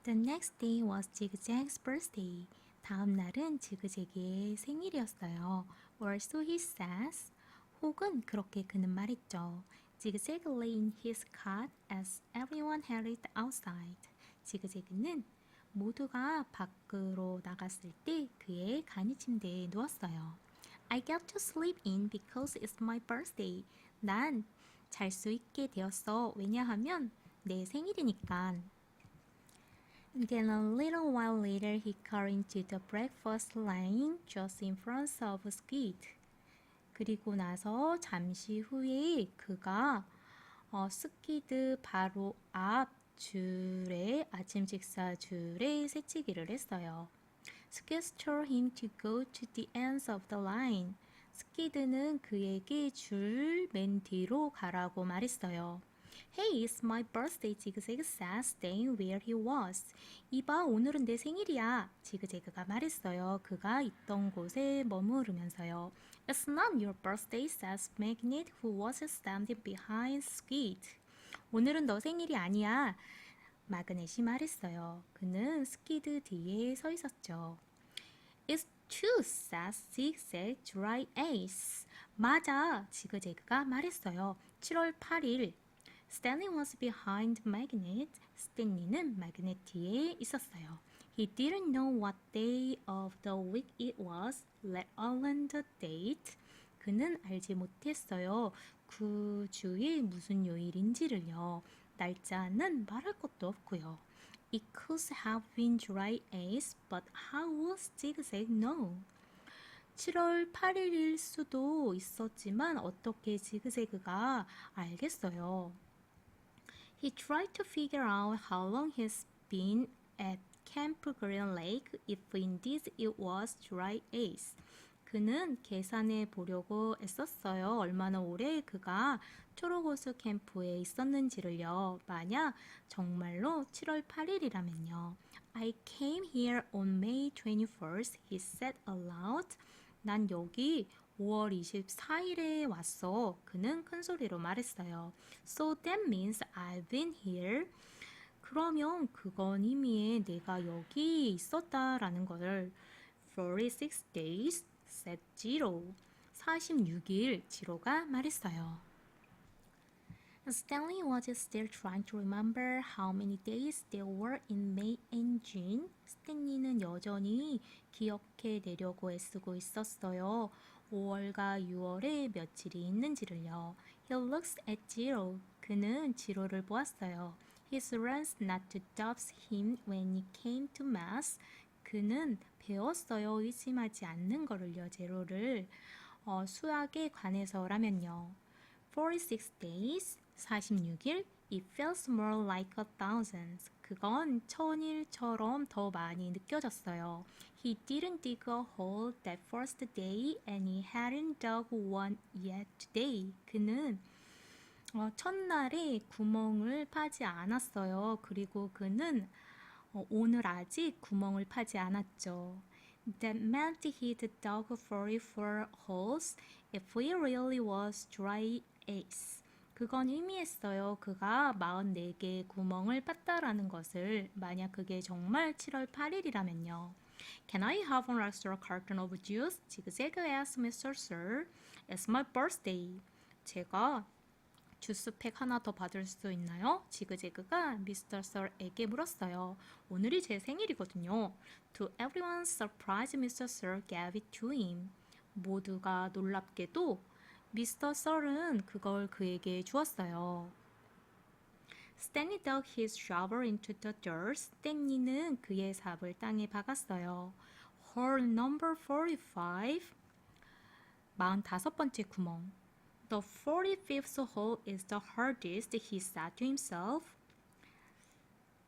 The next day was Zigzag's birthday. 다음 날은 지그재그의 생일이었어요. Or so he says. 혹은 그렇게 그는 말했죠. Zigzag lay in his cot as everyone headed outside. 지그재그는 모두가 밖으로 나갔을 때 그의 간이 침대에 누웠어요. I got to sleep in because it's my birthday. 난 잘 수 있게 되었어. 왜냐하면 내 생일이니까. Then a little while later he got into the breakfast line just in front of Squid. 그리고 나서 잠시 후에 그가 스키드 바로 앞 줄에 아침 식사 줄에 새치기를 했어요. Skid told him to go to the ends of the line. 스키드는 그에게 줄 맨 뒤로 가라고 말했어요. Hey, it's my birthday, 지그재그 said, staying where he was. 이봐, 오늘은 내 생일이야. 지그재그가 말했어요. 그가 있던 곳에 머무르면서요. It's not your birthday, says Magnet, who was standing behind Squid. 오늘은 너 생일이 아니야. 마그넷이 말했어요. 그는 스키드 뒤에 서 있었죠. It's true, says Zigzag Dry Ace. 맞아, 지그재그가 말했어요. 7월 8일. Stanley was behind Magnet. 스탠리는 마그넷 뒤에 있었어요. He didn't know what day of the week it was, let alone the date. 그는 알지 못했어요. 그 주에 무슨 요일인지를요. 날짜는 말할 것도 없고요. It could have been Dry Ace, but how was Zigzag know? 7월 8일일 수도 있었지만 어떻게 지그재그가 알겠어요. He tried to figure out how long he's been at Camp Green Lake if indeed it was Dry Ace. 그는 계산해 보려고 애썼어요. 얼마나 오래 그가 초록호수 캠프에 있었는지를요. 만약 정말로 7월 8일이라면요. I came here on May 21st, he said aloud. 난 여기 5월 24일에 왔어. 그는 큰 소리로 말했어요. So that means I've been here. 그러면 그건 이미 내가 여기 있었다라는 걸 46 days, said Jiro. 46일, 지로가 말했어요. Stanley was still trying to remember how many days there were in May and June. 스탠리는 여전히 기억해내려고 애쓰고 있었어요. 5월과 6월에 며칠이 있는지를요. He looks at Jiro. 그는 지로를 보았어요. His runs not to doubt him when he came to mass. 그는 배웠어요. 의심하지 않는 거를요. 제로를. 수학에 관해서라면요. 46 days, 46일, it feels more like a thousand. 그건 천일처럼 더 많이 느껴졌어요. He didn't dig a hole that first day and he hadn't dug one yet today. 그는 첫날에 구멍을 파지 않았어요. 그리고 그는 오늘 아직 구멍을 파지 않았죠. That meant he'd dug 44 holes if he really was Dry Ace. 그건 의미했어요. 그가 44개의 구멍을 팠다라는 것을. 만약 그게 정말 7월 8일이라면요. Can I have an extra carton of juice? 지그재그 asked Mr. Sir. It's my birthday. 제가 주스팩 하나 더 받을 수 있나요? 지그재그가 미스터 썰에게 물었어요. 오늘이 제 생일이거든요. To everyone's surprise, Mr. Sir gave it to him. 모두가 놀랍게도 미스터 썰은 그걸 그에게 주었어요. Stanley dug his shovel into the dirt. 스탠리는 그의 삽을 땅에 박았어요. Hole number 45. 45번째 구멍. The 45th hole is the hardest, he said to himself.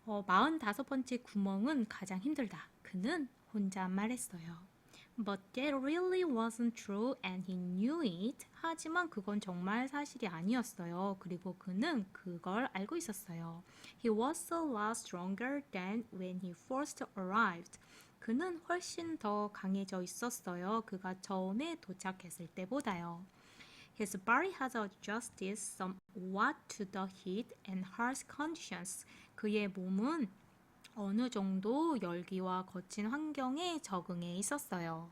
45번째 구멍은 가장 힘들다. 그는 혼자 말했어요. But that really wasn't true and he knew it. 하지만 그건 정말 사실이 아니었어요. 그리고 그는 그걸 알고 있었어요. He was a lot stronger than when he first arrived. 그는 훨씬 더 강해져 있었어요. 그가 처음에 도착했을 때보다요. His body has adjusted somewhat to the heat and harsh conditions. 그의 몸은 어느 정도 열기와 거친 환경에 적응해 있었어요.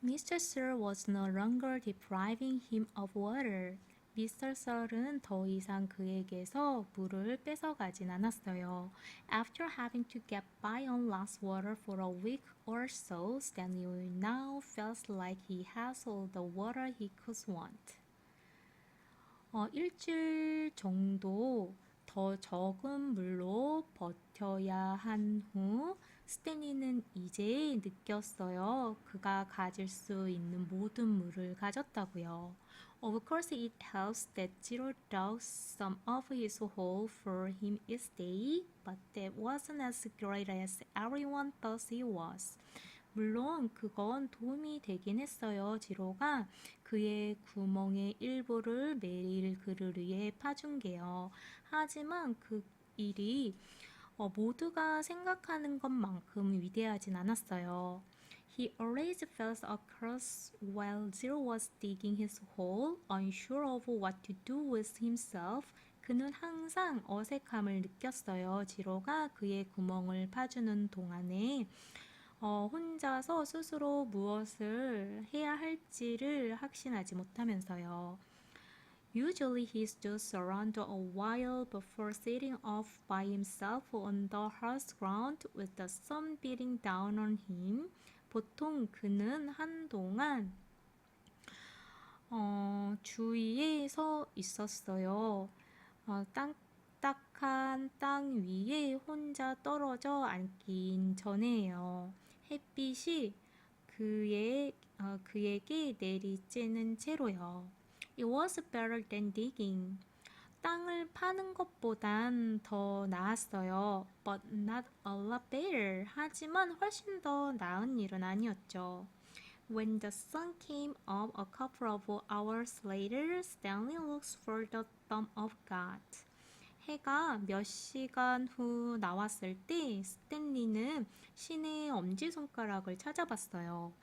Mr. Searle was no longer depriving him of water. Mr. Searle은 더 이상 그에게서 물을 뺏어가진 않았어요. After having to get by on less water for a week or so, Stanley now felt like he had all the water he could want. 일주일 정도 더 적은 물로 버텨야 한 후 스탠리는 이제 느꼈어요. 그가 가질 수 있는 모든 물을 가졌다고요. Of course, it helps that Zero dug some of his hole for him each day, but that wasn't as great as everyone thought it was. 물론 그건 도움이 되긴 했어요. 지로가 그의 구멍의 일부를 매일 그를 위해 파준 게요. 하지만 그 일이 모두가 생각하는 것만큼 위대하진 않았어요. He always felt a curse while Zero was digging his hole, unsure of what to do with himself. 그는 항상 어색함을 느꼈어요. 지로가 그의 구멍을 파주는 동안에 혼자서 스스로 무엇을 해야 할지를 확신하지 못하면서요. Usually he stood around a while before setting off by himself on the hearth ground with the sun beating down on him. 보통 그는 한동안 주위에 서 있었어요. 딱딱한 땅 위에 혼자 떨어져 앉긴 전에요. 햇빛이 그에게 내리쬐는 채로요. It was better than digging. 땅을 파는 것보단 더 나았어요. But not a lot better. 하지만 훨씬 더 나은 일은 아니었죠. When the sun came up a couple of hours later, Stanley looked for the thumb of God. 해가 몇 시간 후 나왔을 때 스탠리는 신의 엄지손가락을 찾아봤어요.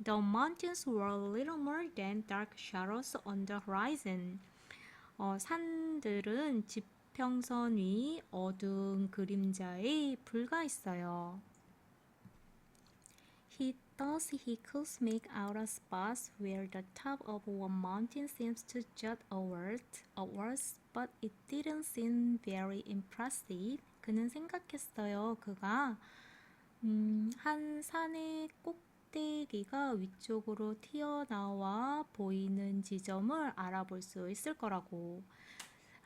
The mountains were little more than dark shadows on the horizon. 산들은 지평선 위 어두운 그림자에 불과했어요. He thought he could make out a spot where the top of one mountain seems to jut outwards, but it didn't seem very impressive. 그는 생각했어요. 그가 한 산의 꼭대기가 위쪽으로 튀어나와 보이는 지점을 알아볼 수 있을 거라고.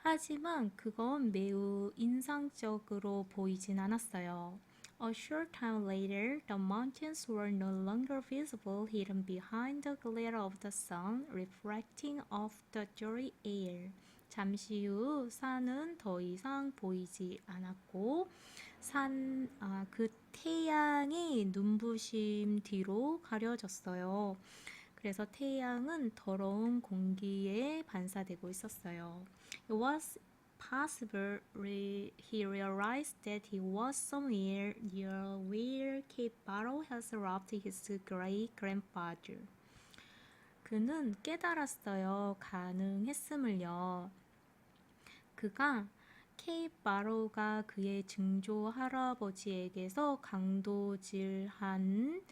하지만 그건 매우 인상적으로 보이진 않았어요. A short time later, the mountains were no longer visible, hidden behind the glare of the sun, reflecting off the dreary air. 잠시 후 산은 더 이상 보이지 않았고, 그 태양의 눈부심 뒤로 가려졌어요. 그래서 태양은 더러운 공기에 반사되고 있었어요. It was possible he realized that he was somewhere near where Cape Barrow has robbed his great-grandfather. 그는 깨달았어요. 가능했음을요. 그가 케이프 바로우가 그의 증조 할아버지에게서 강도질한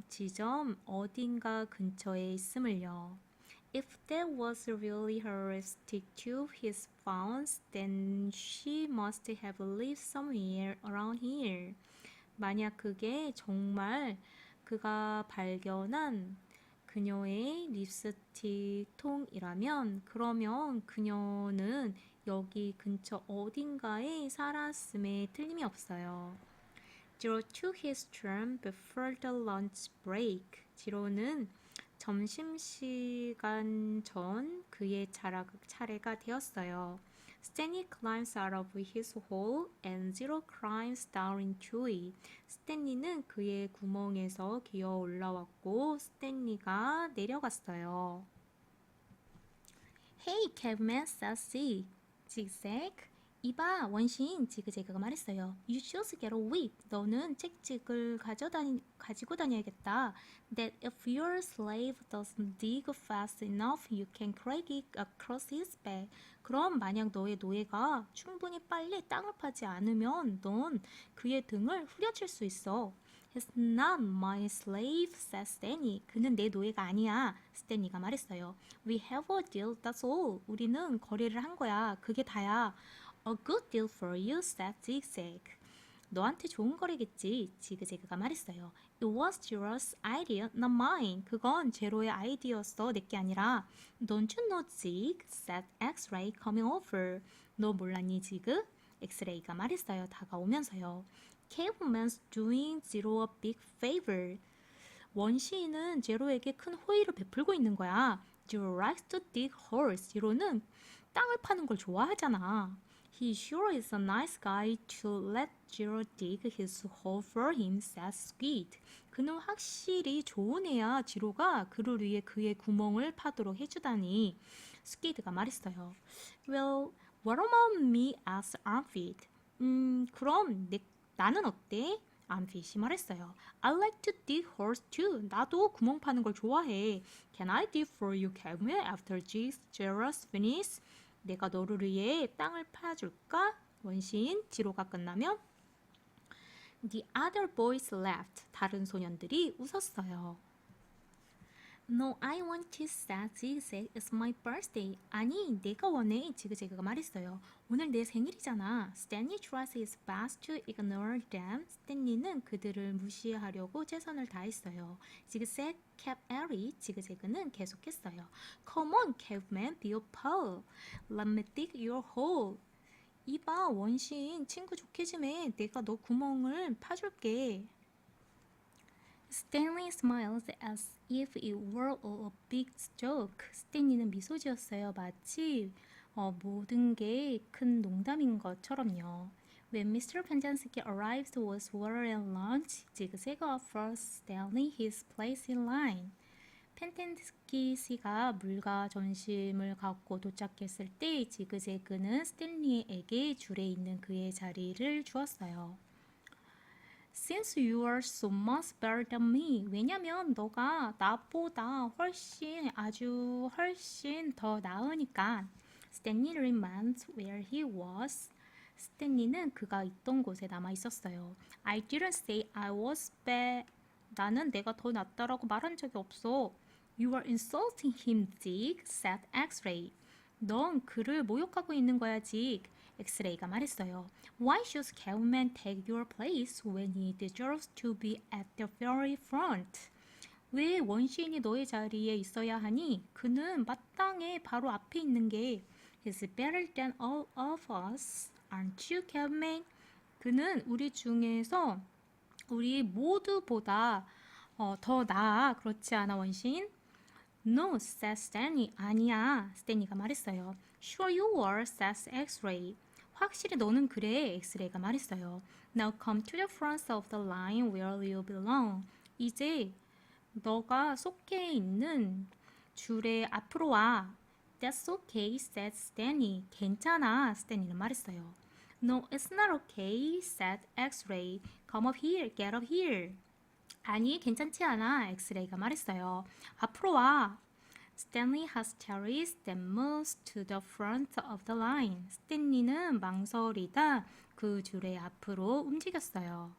지점 어딘가 근처에 있음을요. If that was really her restitute his found, then she must have lived somewhere around here. 만약 그게 정말 그가 발견한 그녀의 립스틱 통이라면 그러면 그녀는 여기 근처 어딘가에 살았음에 틀림이 없어요. Zero took his turn before the lunch break. 지로는 점심시간 전 그의 차례가 되었어요. Stanley climbs out of his hole and Zero climbs down into it. 스탠리는 그의 구멍에서 기어 올라왔고 스탠리가 내려갔어요. Hey, Caveman sassy. Zigzag, 이봐 원시인 지그재그가 말했어요. You should get a whip. 너는 책찍을 가지고 다녀야겠다. That if your slave doesn't dig fast enough, you can crack it across his back. 그럼 만약 너의 노예가 충분히 빨리 땅을 파지 않으면 넌 그의 등을 후려칠 수 있어. He's not my slave, said Stanley. 그는 내 노예가 아니야. 스탠리가 말했어요. We have a deal, that's all. 우리는 거래를 한 거야. 그게 다야. A good deal for you, said Zigzag. 너한테 좋은 거래겠지, 지그재그가 말했어요. It was Zero's idea, not mine. 그건 제로의 아이디어였어, 내게 아니라. Don't you know, Zig? said X-ray coming over. 너 몰랐니, 지그? 엑스레이가 말했어요, 다가오면서요. Caveman's doing Zero a big favor. 원시인은 제로에게 큰 호의를 베풀고 있는 거야. Zero likes to dig holes. 제로는 땅을 파는 걸 좋아하잖아. He sure is a nice guy to let Zero dig his hole for him, says Squid. 그는 확실히 좋은 애야. 지로가 그를 위해 그의 구멍을 파도록 해주다니. 스퀴드가 말했어요. Well, what about me as Armfit? 그럼 나는 어때? 암핏이 말했어요. I like to dig holes too. 나도 구멍 파는 걸 좋아해. Can I dig for you, Caveman, after Zero's finish? 내가 너를 위해 땅을 파줄까? 원시인 지로가 끝나면 The other boys laughed. 다른 소년들이 웃었어요. No, I want to say Zigzag is my birthday. 아니, 내가 원해. 지그재그가 말했어요. 오늘 내 생일이잖아. Stanley tries his best to ignore them. 스탠리는 그들을 무시하려고 최선을 다했어요. 지그재그 kept at it. 지그재그는 계속했어요. Come on, caveman, be a pal. Let me dig your hole. 이봐, 원시인 친구 좋게 좀 해. 내가 너 구멍을 파줄게. Stanley smiled as if it were a big joke. 스탠리는 미소 지었어요. 마치 모든 게 큰 농담인 것처럼요. When Mr. Pendanski arrived was water and lunch, Zigzag offered Stanley his place in line. 펜텐스키 씨가 물과 점심을 갖고 도착했을 때 지그재그는 스탠리에게 줄에 있는 그의 자리를 주었어요. Since you are so much better than me. 왜냐면 너가 나보다 훨씬 더 나으니까. Stanley remained where he was. 스탠리는 그가 있던 곳에 남아 있었어요. I didn't say I was bad. 나는 내가 더 낫다라고 말한 적이 없어. You are insulting him, Zig, said X-ray. 넌 그를 모욕하고 있는 거야, Zig. 엑스레이가 말했어요. Why should Caveman take your place when he deserves to be at the very front? 왜 원시인이 너의 자리에 있어야 하니? 그는 마땅히 바로 앞에 있는 게 He's better than all of us, aren't you, Caveman? 그는 우리 중에서 우리 모두보다 더 나아. 그렇지 않아, 원시인? No, said Stanley. 아니야, 스탠리가 말했어요. Sure you are, says X-ray. 확실히 너는 그래, 엑스레이가 말했어요. Now come to the front of the line where you belong. 이제 너가 속해 있는 줄에 앞으로 와. That's okay, said Stanley. 괜찮아, 스탠리는 말했어요. No, it's not okay, said X-ray. Come up here, get up here. 아니, 괜찮지 않아, 엑스레이가 말했어요. 앞으로 와. Stanley has carries that moves to the front of the line. 스탠리는 망설이다 그 줄의 앞으로 움직였어요.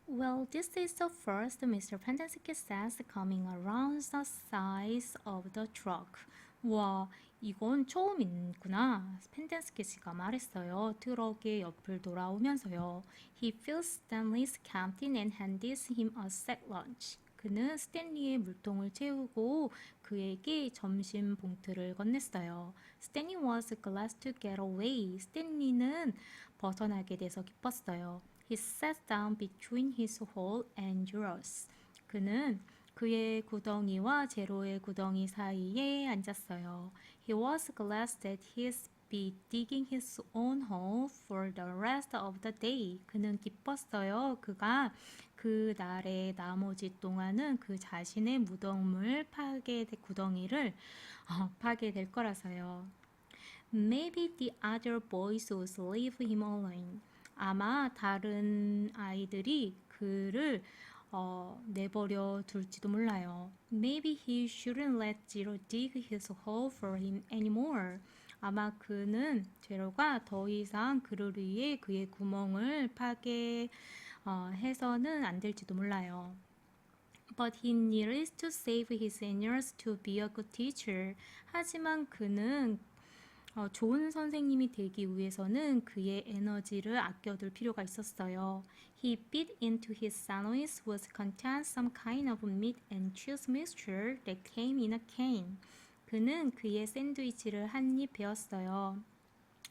Well, this is the first, Mr. Pendanski says, coming around the sides of the truck. 와, 이건 처음이구나. 펜덴스키 씨가 말했어요. 트럭의 옆을 돌아오면서요. He fills Stanley's canteen and hands him a sack lunch. 그는 스탠리의 물통을 채우고 그에게 점심 봉투를 건넸어요. Stanley was glad to get away. 스탠리는 벗어나게 돼서 기뻤어요. He sat down between his hole and yours. 그는 그의 구덩이와 제로의 구덩이 사이에 앉았어요. He was glad that he'd be digging his own hole for the rest of the day. 그는 기뻤어요. 그가 그 날의 나머지 동안은 그 자신의 구덩이를 파게 될 거라서요. Maybe the other boys would leave him alone. 아마 다른 아이들이 그를 내버려 둘지도 몰라요. Maybe he shouldn't let Zero dig his hole for him anymore. 아마 그는 제로가 더 이상 그를 위해 그의 구멍을 파괴 해서는 안 될지도 몰라요. But he needs to save his energy to be a good teacher. 하지만 그는 좋은 선생님이 되기 위해서는 그의 에너지를 아껴둘 필요가 있었어요. He bit into his sandwich which contained some kind of meat and cheese mixture that came in a can. 그는 그의 샌드위치를 한 입 베었어요.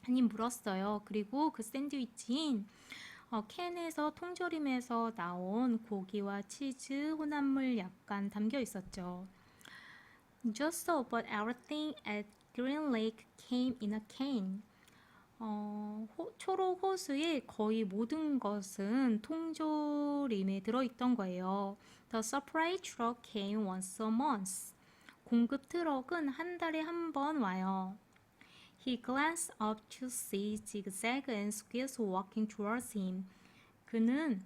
한 입 물었어요. 그리고 그 샌드위치인 캔에서 통조림에서 나온 고기와 치즈 혼합물 약간 담겨 있었죠. Just about everything at Green Lake came in a can. 초록 호수의 거의 모든 것은 통조림에 들어있던 거예요. The supply truck came once a month. 공급 트럭은 한 달에 한 번 와요. He glanced up to see Zigzag and Squeeze walking towards him. 그는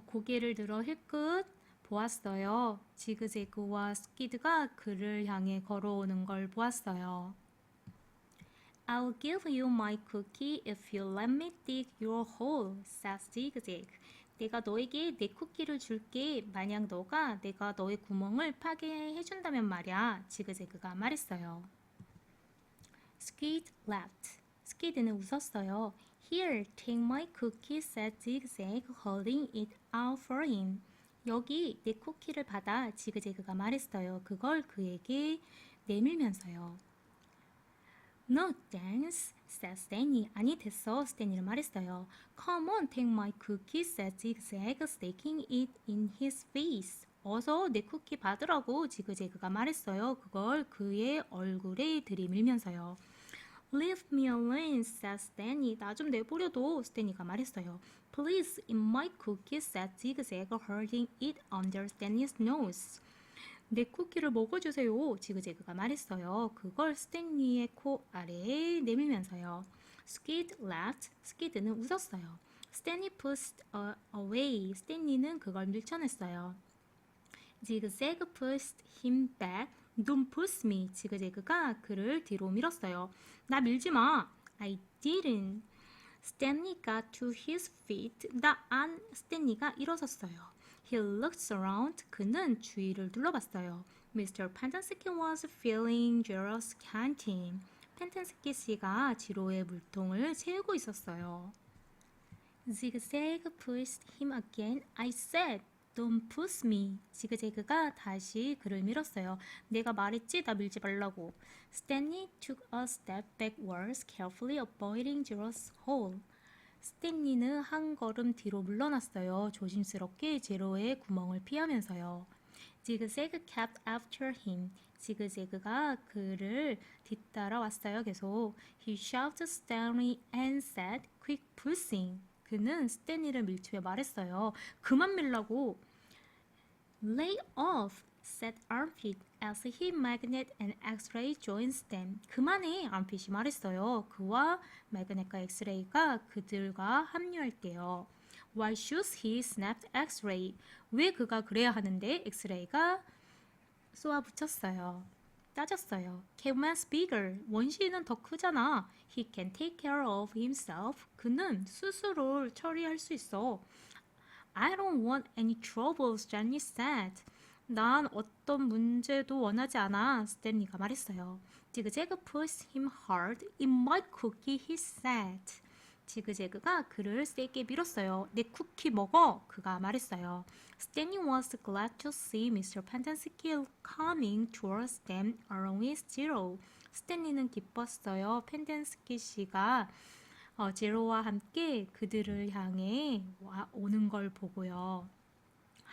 고개를 들어 힐끗 보았어요. 지그재그와 스키드가 그를 향해 걸어오는 걸 보았어요. I'll give you my cookie if you let me dig your hole, said Zigzag. 내가 너에게 내 쿠키를 줄게. 만약 내가 너의 구멍을 파괴해준다면 말이야. 지그재그가 말했어요. Skid laughed. 스키드는 웃었어요. Here, take my cookie, said Zigzag, holding it out for him. 여기 내 쿠키를 받아. 지그재그가 말했어요. 그걸 그에게 내밀면서요. No thanks, said Stanley. 아니 됐어, 스탠리는 말했어요. Come on, take my cookie, said Zigzag, sticking it in his face. 어서 내 쿠키 받으라고 지그재그가 말했어요. 그걸 그의 얼굴에 들이밀면서요. Leave me alone, said Stanley. 나 좀 내버려둬, 스탠리가 말했어요. Please, eat my cookie, said Zigzag, holding it under Stanley's nose. 내 쿠키를 먹어주세요. 지그재그가 말했어요. 그걸 스탠리의 코 아래에 내밀면서요. Skid laughed. 스키드는 웃었어요. Stanley pushed away. 스탠리는 그걸 밀쳐냈어요. Zigzag pushed him back. Don't push me. 지그재그가 그를 뒤로 밀었어요. 나 밀지 마. I didn't. Stanley got to his feet. 스탠리가 일어섰어요. He looked around. 그는 주위를 둘러봤어요. Mr. Pendenski was filling Zero's canteen. 펜텐스키 씨가 지로의 물통을 채우고 있었어요. Zigzag pushed him again. I said, don't push me. 지그재그가 다시 그를 밀었어요. 내가 말했지, 나 밀지 말라고. Stanley took a step backwards, carefully avoiding Zero's hole. 스탠리는 한 걸음 뒤로 물러났어요. 조심스럽게 제로의 구멍을 피하면서요. 지그재그 kept after him. 지그재그가 그를 뒤따라왔어요. 계속. He shouted Stanley and said, quick pushing. 그는 스탠리를 밀치며 말했어요. 그만 밀라고. Lay off, said Armpit as he magnet and X-ray joins them. 그만해, Armpit이 말했어요. 그와 매그넷과 엑스레이가 그들과 합류할게요. Why should he? snapped X-ray. 왜 그가 그래야 하는데? 엑스레이가 쏘아붙였어요. 따졌어요. Caveman's bigger. 원시인은 더 크잖아. He can take care of himself. 그는 스스로 처리할 수 있어. I don't want any troubles, Johnny said. 난 어떤 문제도 원하지 않아, 스탠리가 말했어요. 지그재그 pushed him hard. In my cookie, he said. 지그재그가 그를 세게 밀었어요. 내 쿠키 먹어, 그가 말했어요. Stanley was glad to see Mr. Pendenski coming towards them along with Zero. 스탠리는 기뻤어요. 펜덴스키 씨가 제로와 함께 그들을 향해 오는 걸 보고요.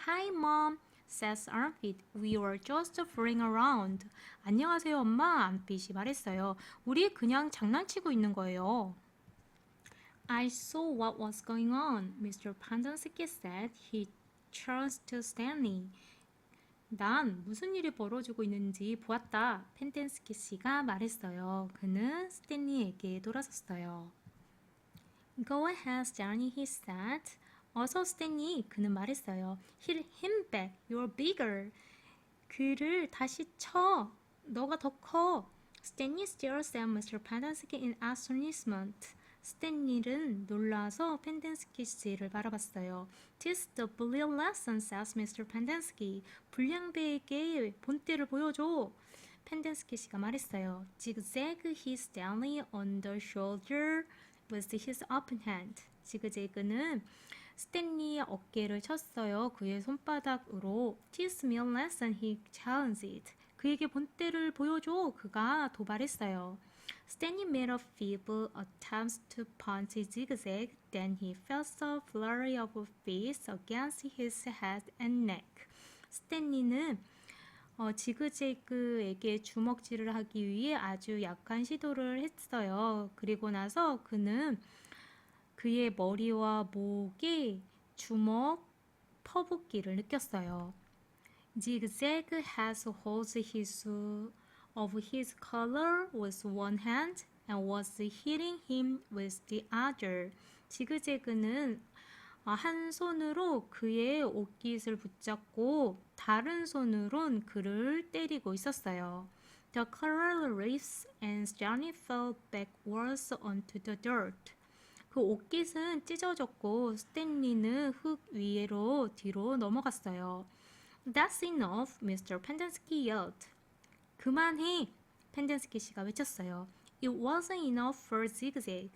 Hi, Mom, says Armpit. We were just fooling around. 안녕하세요, 엄마. Armpit이 말했어요. 우리 그냥 장난치고 있는 거예요. I saw what was going on, Mr. Pendenski said. He turned to Stanley. 난 무슨 일이 벌어지고 있는지 보았다. 펜덴스키 씨가 말했어요. 그는 스탠리에게 돌아섰어요. Go ahead, Stanley, he said. 어서 스탠리, 그는 말했어요. Hit him back, you're bigger. 그를 다시 쳐. 너가 더 커. 스탠리 stares at Mr. Pendenski in astonishment. 스탠리는 놀라서 펜덴스키 씨를 바라봤어요. This the bullion lesson, says Mr. Pendenski. 불량배에게 본때를 보여줘. 펜덴스키 씨가 말했어요. Zigzag hit Stanley on the shoulder with his open hand. 지그재그는 스탠리의 어깨를 쳤어요. 그의 손바닥으로. Teach me a lesson, he challenged. 그에게 본때를 보여줘. 그가 도발했어요. Stanley made a feeble attempt to punch Zigzag. Then he felt a flurry of fists against his head and neck. 스탠리는 지그재그에게 주먹질을 하기 위해 아주 약한 시도를 했어요. 그리고 나서 그는 그의 머리와 목에 주먹 퍼붓기를 느꼈어요. Zigzag has hold of his collar with one hand and was hitting him with the other. 지그재그는 한 손으로 그의 옷깃을 붙잡고 다른 손으론 그를 때리고 있었어요. The collar rips and Johnny fell backwards onto the dirt. 그 옷깃은 찢어졌고 스탠리는 흙 위로 뒤로 넘어갔어요. That's enough, Mr. Pendenski yelled. 그만해, 펜덴스키 씨가 외쳤어요. It wasn't enough for Zigzag.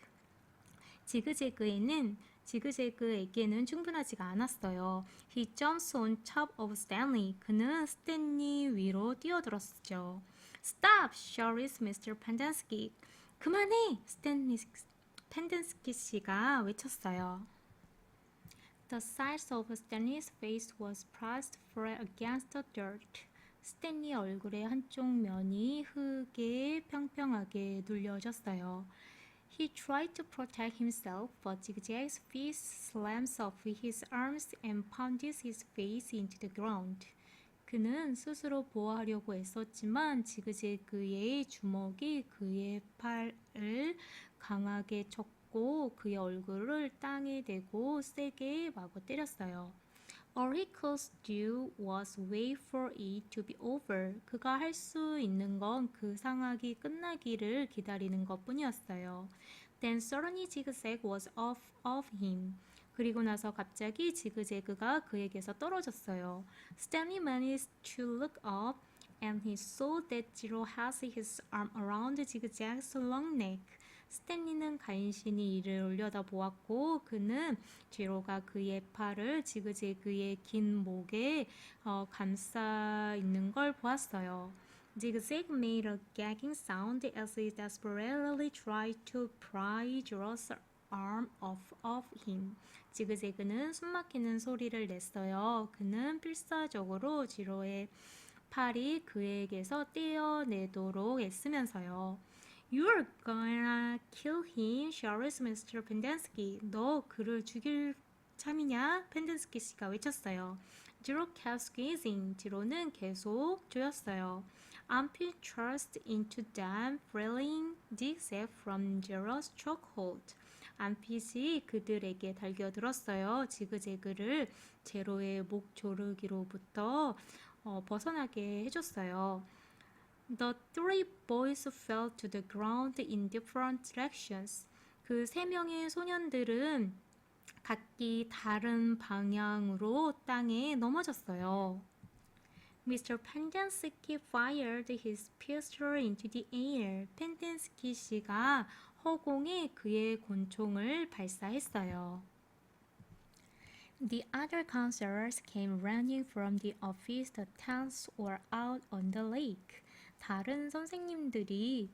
지그재그에게는 충분하지가 않았어요. He jumps on top of Stanley. 그는 스탠리 위로 뛰어들었죠. Stop, shouts Mr. Pendenski. 그만해, 펜덴스키 씨가 외쳤어요. The sides of Stanley's face was pressed flat against the dirt. 스탠리 얼굴의 한쪽 면이 흙에 평평하게 눌려졌어요. He tried to protect himself, but Zigzag's fist slams off his arms and pounded his face into the ground. 그는 스스로 보호하려고 애썼지만 지그재그의 주먹이 그의 팔을 강하게 쳤고 그의 얼굴을 땅에 대고 세게 마구 때렸어요. All he could do was wait for it to be over. 그가 할 수 있는 건 그 상황이 끝나기를 기다리는 것뿐이었어요. Then suddenly Zigzag was off of him. 그리고 나서 갑자기 지그재그가 그에게서 떨어졌어요. Stanley managed to look up and he saw that Zero has his arm around Zigzag's long neck. 스탠리는 간신히 이를 올려다보았고 그는 제로가 그의 팔을 지그재그의 긴 목에 감싸 있는 걸 보았어요. Zigzag made a gagging sound as he desperately tried to pry Zero's arm off of him. 지그재그는 숨막히는 소리를 냈어요. 그는 필사적으로 제로의 팔이 그에게서 떼어내도록 애쓰면서요. You're gonna kill him, shouts Mr. Pendenski. 너 그를 죽일 참이냐? 펜덴스키 씨가 외쳤어요. Zero kept squeezing. 제로는 계속 조였어요. Ampy thrust into them, freeing Zigzag from Zero's chokehold. 암핏이 그들에게 달겨들었어요. 지그재그를 제로의 목 조르기로부터 벗어나게 해줬어요. The three boys fell to the ground in different directions. 그 세 명의 소년들은 각기 다른 방향으로 땅에 넘어졌어요. Mr. Pendenski fired his pistol into the air. 펜덴스키 씨가 허공에 그의 권총을 발사했어요. The other counselors came running from the office. The tents were out on the lake. 다른 선생님들이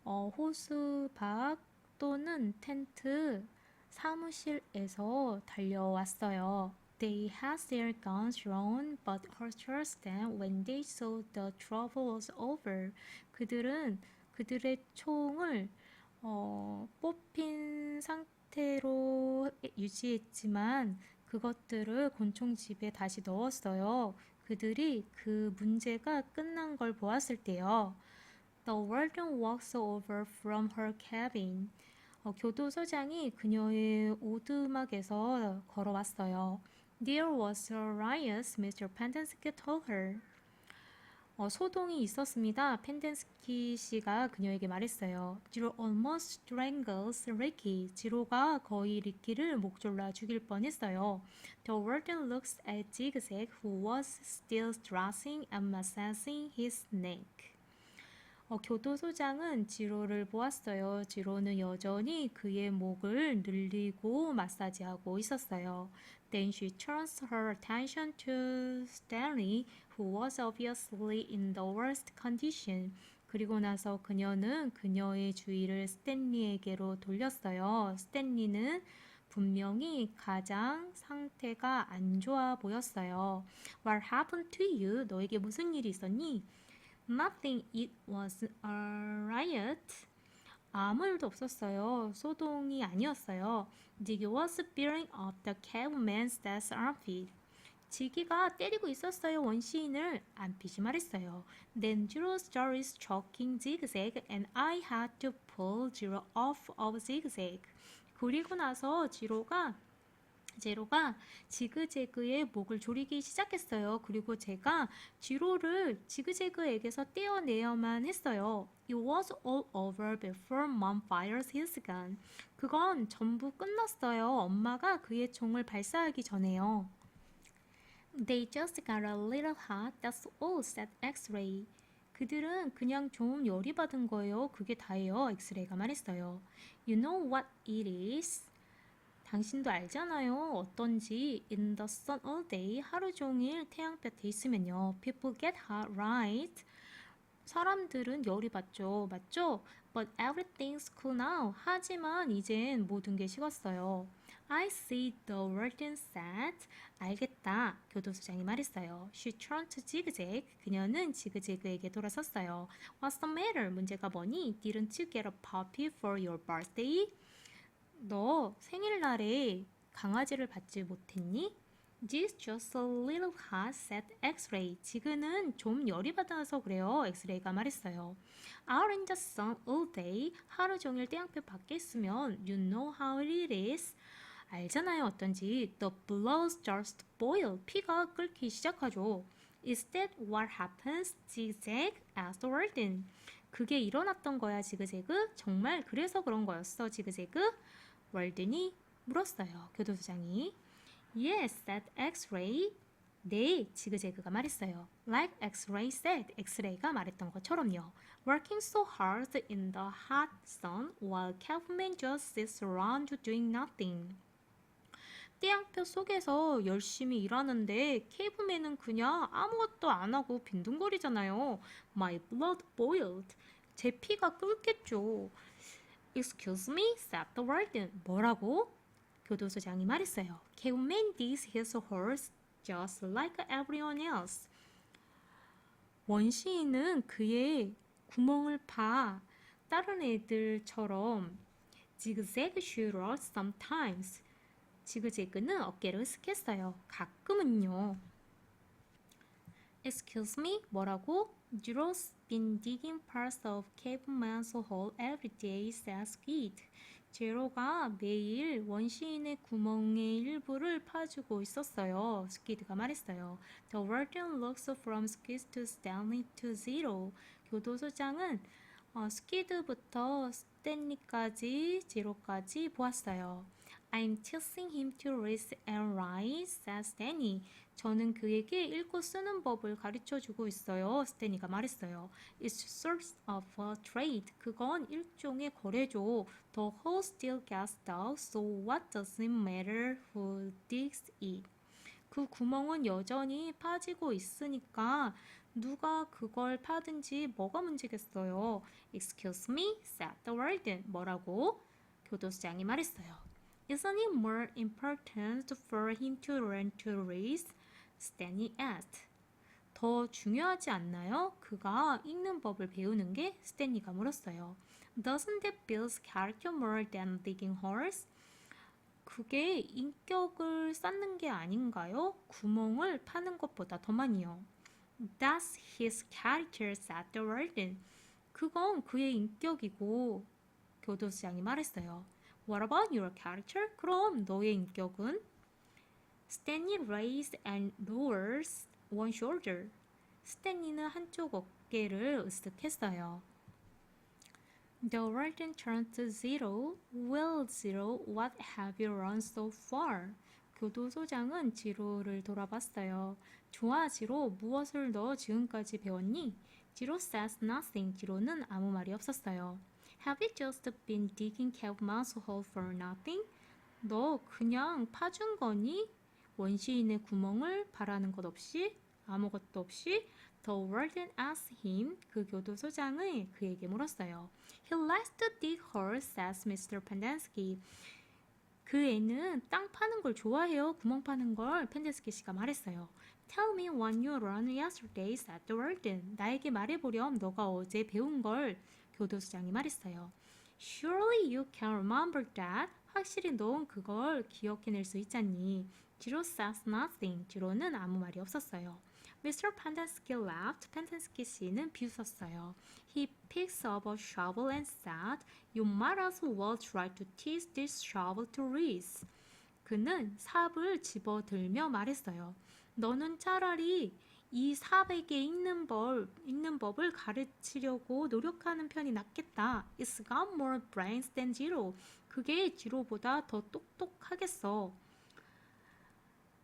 호수 밖 또는 텐트 사무실에서 달려왔어요. They had their guns drawn, but hushed them when they saw the trouble was over. 그들은 그들의 총을 뽑힌 상태로 유지했지만 그것들을 권총집에 다시 넣었어요. 그들이 그 문제가 끝난 걸 보았을 때요. The warden walks over from her cabin. 교도소장이 그녀의 오두막에서 걸어왔어요. There was a riot, Mr. Pendenski told her. 소동이 있었습니다. 펜덴스키 씨가 그녀에게 말했어요. Jiro almost strangles Ricky. 지로가 거의 리키를 목졸라 죽일 뻔했어요. The warden looks at Zigzag, who was still dressing and massaging his neck. 교도소장은 지로를 보았어요. 지로는 여전히 그의 목을 늘리고 마사지하고 있었어요. Then she turns her attention to Stanley, who was obviously in the worst condition. 그리고 나서 그녀는 그녀의 주의를 스탠리에게로 돌렸어요. 스탠리는 분명히 가장 상태가 안 좋아 보였어요. What happened to you? 너에게 무슨 일이 있었니? Nothing. It was a riot. 아무 일도 없었어요. 소동이 아니었어요. Ziggy was beating up the caveman's death armpit. 지기가 때리고 있었어요. 원시인을. 안핏이 말했어요. Then Zero started choking Zigzag and I had to pull Zero off of Zigzag. 그리고 나서 제로가 지그재그의 목을 조리기 시작했어요. 그리고 제가 지로를 지그재그에게서 떼어내야만 했어요. It was all over before Mom fires his gun. 그건 전부 끝났어요. 엄마가 그의 총을 발사하기 전에요. They just got a little hot, that's all, said X-ray. 그들은 그냥 좀 열이 받은 거예요. 그게 다예요. 엑스레이가 말했어요. You know what it is? 당신도 알잖아요. 어떤지. In the sun all day. 하루 종일 태양볕에 있으면요. People get hot, right? 사람들은 열이 받죠. 맞죠? But everything's cool now. 하지만 이젠 모든 게 식었어요. I see, the warden said. 알겠다. 교도소장이 말했어요. She turned to Zigzag. 그녀는 지그재그에게 돌아섰어요. What's the matter? 문제가 뭐니? Didn't you get a puppy for your birthday? 너 생일날에 강아지를 받지 못했니? This just a little hot, said X-ray. 지금은 좀 열이 받아서 그래요. 엑스레이가 말했어요. Out in the sun all day. 하루 종일 태양볕 밖에 있으면 you know how it is. 알잖아요 어떤지. The blood starts to boil. 피가 끓기 시작하죠. Is that what happens? Zigzag asked the warden. 그게 일어났던 거야 지그재그? 정말 그래서 그런 거였어 지그재그? 월든이 물었어요. 교도소장이. Yes, said X-ray. 네, 지그재그가 말했어요. Like X-ray said, 엑스레이가 말했던 것처럼요. Working so hard in the hot sun while caveman just sits around doing nothing. 태양볕 속에서 열심히 일하는데 케이브맨은 그냥 아무것도 안 하고 빈둥거리잖아요. My blood boiled. 제 피가 끓겠죠. Excuse me, said the warden. 뭐라고? 교도소장이 말했어요. Caveman digs his holes just like everyone else. 원시인은 그의 구멍을 파 다른 애들처럼 zigzag shooter sometimes. 지그재그는 어깨를 스쳤어요. 가끔은요. Excuse me, 뭐라고? Zero's been digging parts of caveman's hole every day, says Skid. 제로가 매일 원시인의 구멍의 일부를 파주고 있었어요. 스키드가 말했어요. The warden looks from Skid to Stanley to Zero. 교도소장은 스키드부터 스탠리까지 제로까지 보았어요. I'm teaching him to read and write, says Stanley. 저는 그에게 읽고 쓰는 법을 가르쳐주고 있어요. 스탠리가 말했어요. It's sort of a trade. 그건 일종의 거래죠. The hole still gets dug, so what does it matter who digs it? 그 구멍은 여전히 파지고 있으니까 누가 그걸 파든지 뭐가 문제겠어요. Excuse me, said the warden. 뭐라고? 교도소장이 말했어요. Isn't it more important for him to learn to read? Stanley asked. 더 중요하지 않나요? 그가 읽는 법을 배우는 게? 스탠리가 물었어요. Doesn't that build character more than digging holes? 그게 인격을 쌓는 게 아닌가요? 구멍을 파는 것보다 더 많이요. That's his character, said the warden. 그건 그의 인격이고 교도소장이 말했어요. What about your character? 그럼 너의 인격은? Stanley raised and lowered one shoulder. 스탠리는 한쪽 어깨를 으쓱했어요. The warden turned to Zero. Well, Zero, what have you learned so far? 교도소장은 지로를 돌아봤어요. 좋아, 지로, 무엇을 너 지금까지 배웠니? 지로 says nothing. 지로는 아무 말이 없었어요. Have you just been digging Caveman's hole for nothing? 너 그냥 파준 거니? 원시인의 구멍을 바라는 것 없이? 아무것도 없이? The warden asked him. 그 교도소장이 그에게 물었어요. He likes to dig holes, says Mr. Pendenski. 그 애는 땅 파는 걸 좋아해요. 구멍 파는 걸. 펜데스키 씨가 말했어요. Tell me what you learned yesterday, said the warden. 나에게 말해보렴. 너가 어제 배운 걸. 교도소장이 말했어요. Surely you can remember that. 확실히 넌 그걸 기억해낼 수 있잖니. 지로 says nothing. 지로는 아무 말이 없었어요. Mr. Pendenski laughed. 펜데스키 씨는 비웃었어요. He picks up a shovel and said, You might as well try to teach this shovel to Reese. 그는 삽을 집어들며 말했어요. 너는 차라리 이 삽에게 읽는 법을 가르치려고 노력하는 편이 낫겠다. It's got more brains than Zero. 그게 지로보다 더 똑똑하겠어.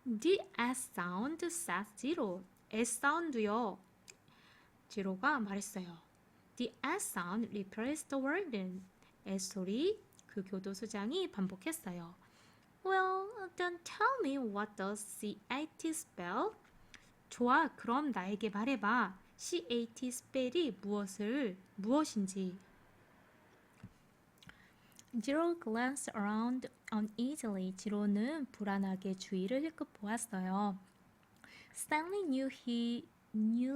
The S sound says Zero. S 사운드요. 지로가 말했어요. The S sound replaced the warden. S 소리 그 교도소장이 반복했어요. Well, then tell me what does CAT spell? 좋아, 그럼 나에게 말해봐. CAT 스펠이 무엇인지. Zero glanced around uneasily. 지로는 불안하게 주위를 힐끗 보았어요. Stanley knew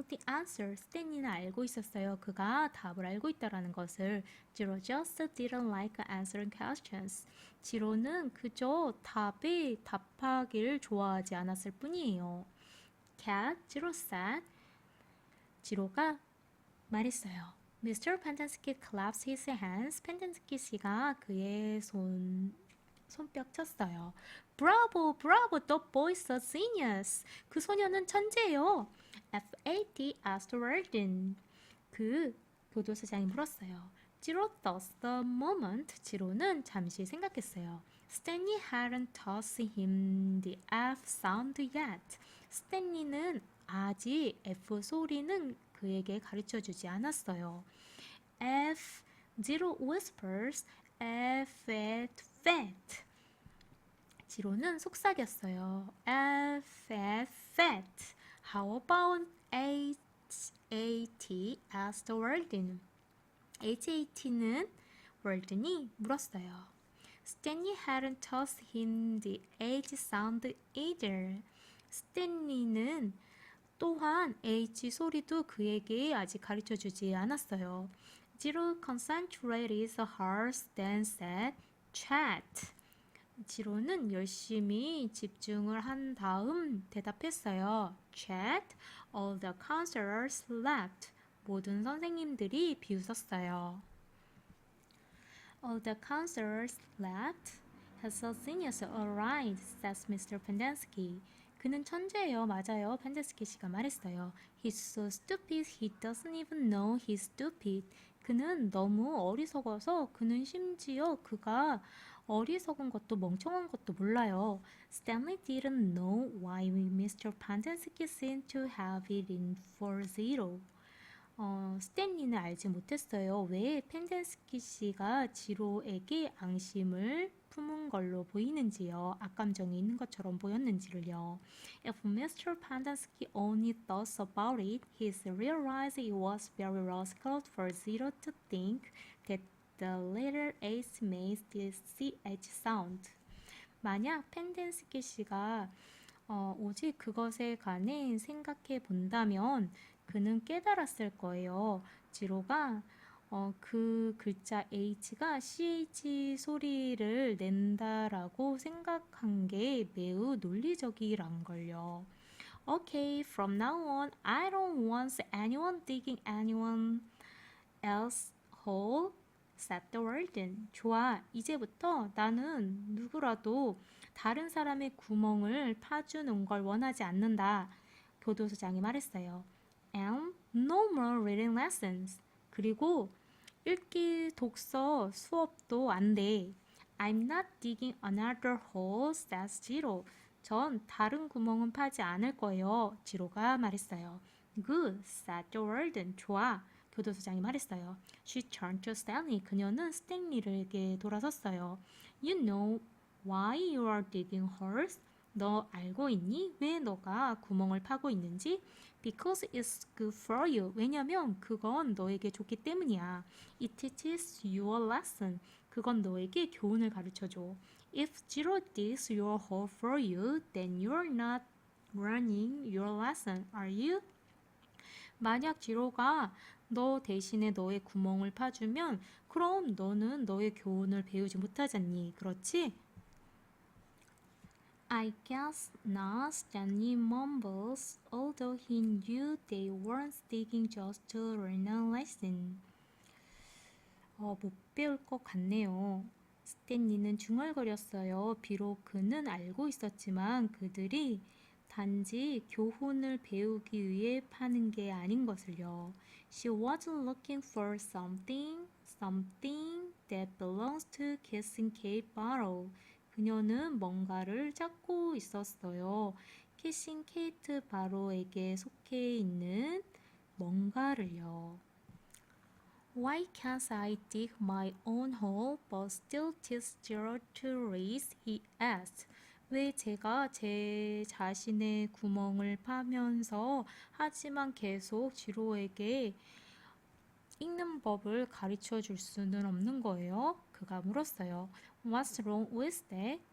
the answer. 스탠리는 알고 있었어요. 그가 답을 알고 있다라는 것을. Zero just didn't like answering questions. 지로는 그저 답하기를 좋아하지 않았을 뿐이에요. Cat, Zero said. 지로가 말했어요. Mr. Pendenski clapped his hands. 펜덴스키 씨가 그의 손뼉 쳤어요. Bravo, bravo, the boy's a genius. 그 소녀는 천재예요. FAT asked warden. 그 교도소장이 물었어요. Zero thought the moment. 지로는 잠시 생각했어요. Stanley hadn't taught him the F sound yet. 스탠리는 아직 F 소리는 그에게 가르쳐주지 않았어요. F, Zero whispers, F at fat. 지로는 속삭였어요. F at fat. How about HAT? asked the warden. HAT는 warden이 물었어요. Stanley hadn't taught him the H sound either. 스탠리는 또한 H 소리도 그에게 아직 가르쳐주지 않았어요. Zero concentrated hard, then said, chat. 지로는 열심히 집중을 한 다음 대답했어요. Chat. All the counselors laughed. 모든 선생님들이 비웃었어요. All the counselors laughed. Has a genius, alright, says Mr. Pendenski. 그는 천재예요. 맞아요. 펜데스키 씨가 말했어요. He's so stupid. He doesn't even know he's stupid. 그는 너무 어리석어서 그는 심지어 그가 어리석은 것도 멍청한 것도 몰라요. Stanley didn't know why Mr. Pendenski seemed to have it in for Zero. 스탠리는 알지 못했어요. 왜 펜덴스키 씨가 지로에게 앙심을 품은 걸로 보이는지요. 악감정이 있는 것처럼 보였는지를요. If Mr. Pendenski only thought about it, he realized it was very rascal for Zero to think that the letter H made the CH sound. 만약 펜덴스키 씨가 오직 그것에 관해 생각해 본다면 그는 깨달았을 거예요. 지로가 그 글자 H가 CH 소리를 낸다라고 생각한 게 매우 논리적이란 걸요. Okay, from now on, I don't want anyone digging anyone else hole, said the warden. 좋아, 이제부터 나는 누구라도 다른 사람의 구멍을 파주는 걸 원하지 않는다. 교도소장이 말했어요. And no more reading lessons. 그리고 읽기 독서 수업도 안 돼. I'm not digging another hole, says 지로. 전 다른 구멍은 파지 않을 거예요. 지로가 말했어요. Good, said the warden. 좋아. 교도소장이 말했어요. She turned to Stanley. 그녀는 스탠리에게 돌아섰어요. You know why you are digging holes? 너 알고 있니? 왜 너가 구멍을 파고 있는지? Because it's good for you. 왜냐면 그건 너에게 좋기 때문이야. It teaches you a lesson. 그건 너에게 교훈을 가르쳐줘. If Zero digs your hole for you, then you're not learning your lesson, are you? 만약 지로가 너 대신에 너의 구멍을 파주면 그럼 너는 너의 교훈을 배우지 못하잖니. 그렇지? I guess not, Stanley mumbles, although he knew they weren't digging just to learn a lesson. 못 배울 것 같네요. 스탠리는 중얼거렸어요. 비록 그는 알고 있었지만 그들이 단지 교훈을 배우기 위해 파는 게 아닌 것을요. She wasn't looking for something that belongs to Kissing Kate Barrow. 그녀는 뭔가를 찾고 있었어요. 키싱 케이트 바로에게 속해 있는 뭔가를요. Why can't I dig my own hole but still teach Zero to read? He asked. 왜 제가 제 자신의 구멍을 파면서 하지만 계속 지로에게 읽는 법을 가르쳐 줄 수는 없는 거예요? 그가 물었어요. What's wrong with that?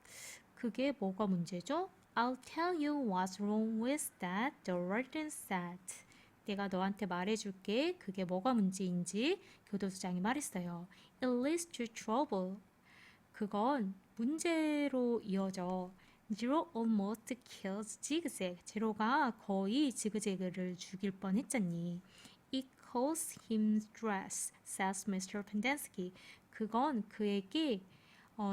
그게 뭐가 문제죠? I'll tell you what's wrong with that, the warden said. 내가 너한테 말해줄게. 그게 뭐가 문제인지 교도소장이 말했어요. It leads to trouble. 그건 문제로 이어져. Zero almost kills Zigzag. 제로가 거의 지그재그를 죽일 뻔했잖니. It caused him stress, says Mr. Pendenski. 그건 그에게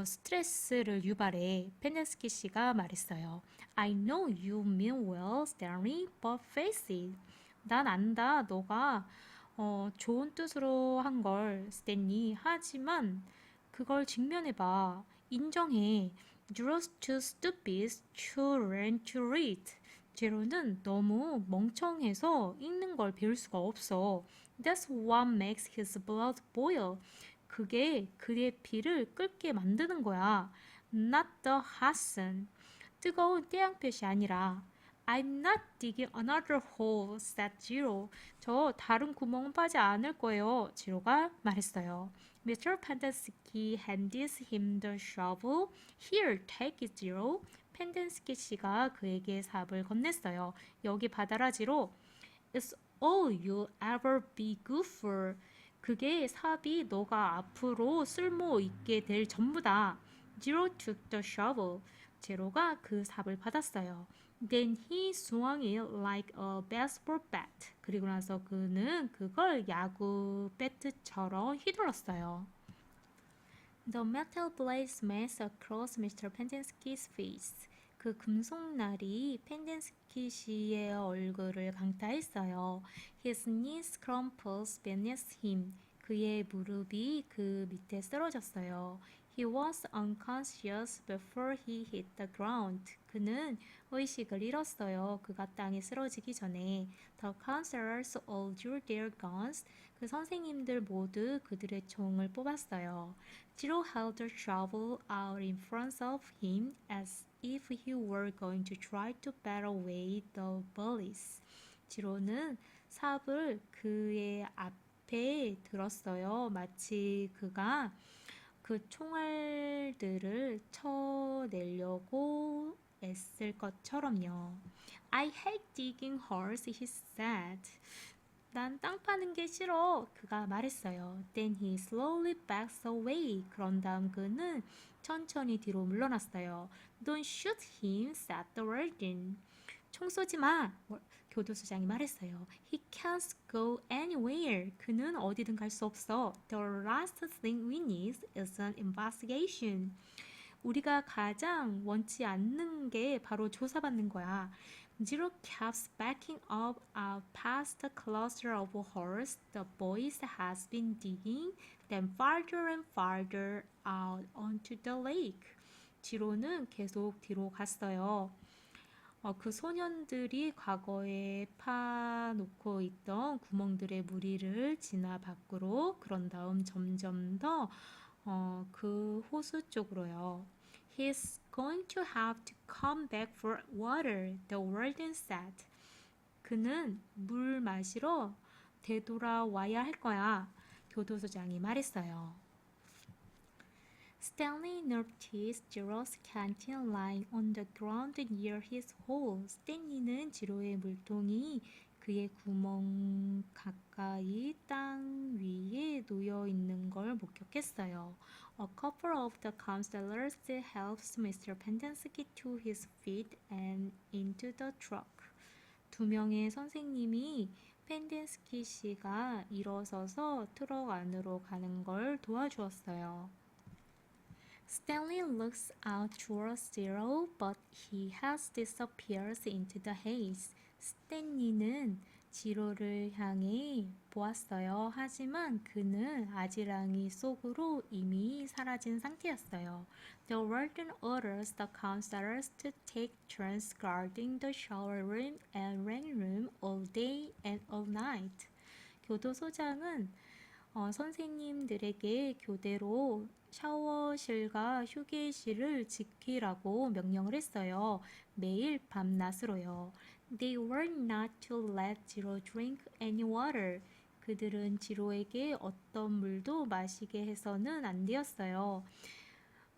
스트레스를 유발해. 펜덴스키 씨가 말했어요. I know you mean well, Stanley, but face it. 난 안다. 너가 좋은 뜻으로 한 걸, 스탠리. 하지만 그걸 직면해봐. 인정해. You're too stupid to learn to read. 제로는 너무 멍청해서 읽는 걸 배울 수가 없어. That's what makes his blood boil. 그게 그의 피를 끓게 만드는 거야. Not the hot sun. 뜨거운 태양볕이 아니라. I'm not digging another hole, said Zero. 저 다른 구멍은 파지 않을 거예요. 지로가 말했어요. Mr. Pendenski hands him the shovel. Here, take it, Zero. 펜덴스키 씨가 그에게 삽을 건넸어요. 여기 받아라, 지로. It's all you'll ever be good for. 그게 삽이 너가 앞으로 쓸모 있게 될 전부다. Zero took the shovel. 제로가 그 삽을 받았어요. Then he swung it like a baseball bat. 그리고 나서 그는 그걸 야구 배트처럼 휘둘렀어요. The metal blade smashed across Mr. Pendenski's face. 그 금속날이 펜덴스키 씨의 얼굴을 강타했어요. His knees crumpled beneath him. 그의 무릎이 그 밑에 쓰러졌어요. He was unconscious before he hit the ground. 그는 의식을 잃었어요. 그가 땅에 쓰러지기 전에. The counselors all drew their guns. 그 선생님들 모두 그들의 총을 뽑았어요. Zero held the shovel out in front of him as if he were going to try to bat away the bullets. 지로는 삽을 그의 앞에 들었어요. 마치 그가 그 총알들을 쳐내려고 애쓸 것처럼요. I hate digging holes, he said. 난 땅 파는 게 싫어. 그가 말했어요. Then he slowly backs away. 그런 다음 그는 천천히 뒤로 물러났어요. Don't shoot him, said the warden. 총 쏘지 마. 교도소장이 말했어요. He can't go anywhere. 그는 어디든 갈 수 없어. The last thing we need is an investigation. 우리가 가장 원치 않는 게 바로 조사받는 거야. Zero keeps backing up past the cluster of holes the boys has been digging, then farther and farther out onto the lake. 지로는 계속 뒤로 갔어요. 그 소년들이 과거에 파놓고 있던 구멍들의 무리를 지나 밖으로, 그런 다음 점점 더 그 호수 쪽으로요. He's going to have to come back for water, the warden said. 그는 물 마시러 되돌아와야 할 거야. 교도소장이 말했어요. Stanley noticed Zero's canteen lying on the ground near his hole. 스탠리는 지로의 물통이 그의 구멍 가까이 땅 위에 놓여 있는 걸 목격했어요. A couple of the counselors helped Mr. Pendenski to his feet and into the truck. 두 명의 선생님이 펜덴스키 씨가 일어서서 트럭 안으로 가는 걸 도와주었어요. Stanley looks out towards Zero, but he has disappeared into the haze. 스탠리는 지로를 향해 보았어요. 하지만 그는 아지랑이 속으로 이미 사라진 상태였어요. The warden orders the counselors to take turns guarding the shower room and rain room all day and all night. 교도소장은 선생님들에게 교대로 샤워실과 휴게실을 지키라고 명령을 했어요. 매일 밤낮으로요. They were not to let Zero drink any water. 그들은 지로에게 어떤 물도 마시게 해서는 안 되었어요.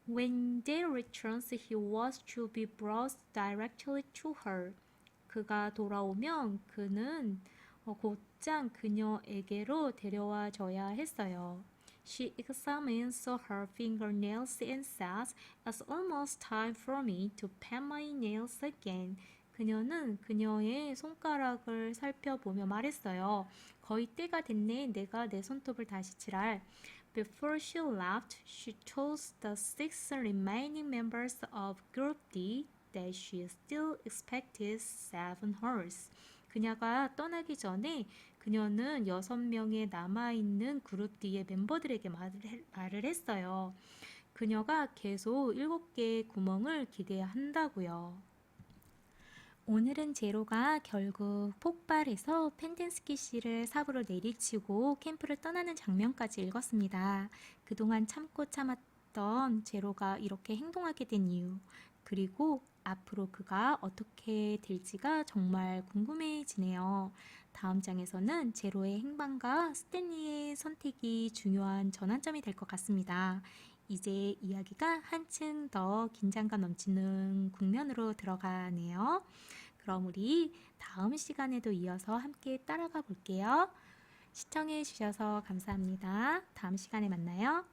When they returns, he was to be brought directly to her. 그가 돌아오면 그는 곧장 그녀에게로 데려와줘야 했어요. She examines her fingernails and says, "It's almost time for me to paint my nails again." 그녀는 그녀의 손가락을 살펴보며 말했어요. 거의 때가 됐네. 내가 내 손톱을 다시 칠할. Before she left, she told the 6 remaining members of Group D that she still expected 7 horse. 그녀가 떠나기 전에 그녀는 6명의 남아있는 그룹 D의 멤버들에게 말을 했어요. 그녀가 계속 7개의 구멍을 기대한다고요. 오늘은 제로가 결국 폭발해서 펜덴스키 씨를 삽으로 내리치고 캠프를 떠나는 장면까지 읽었습니다. 그동안 참고 참았던 제로가 이렇게 행동하게 된 이유, 그리고 앞으로 그가 어떻게 될지가 정말 궁금해지네요. 다음 장에서는 제로의 행방과 스탠리의 선택이 중요한 전환점이 될 것 같습니다. 이제 이야기가 한층 더 긴장감 넘치는 국면으로 들어가네요. 그럼 우리 다음 시간에도 이어서 함께 따라가 볼게요. 시청해 주셔서 감사합니다. 다음 시간에 만나요.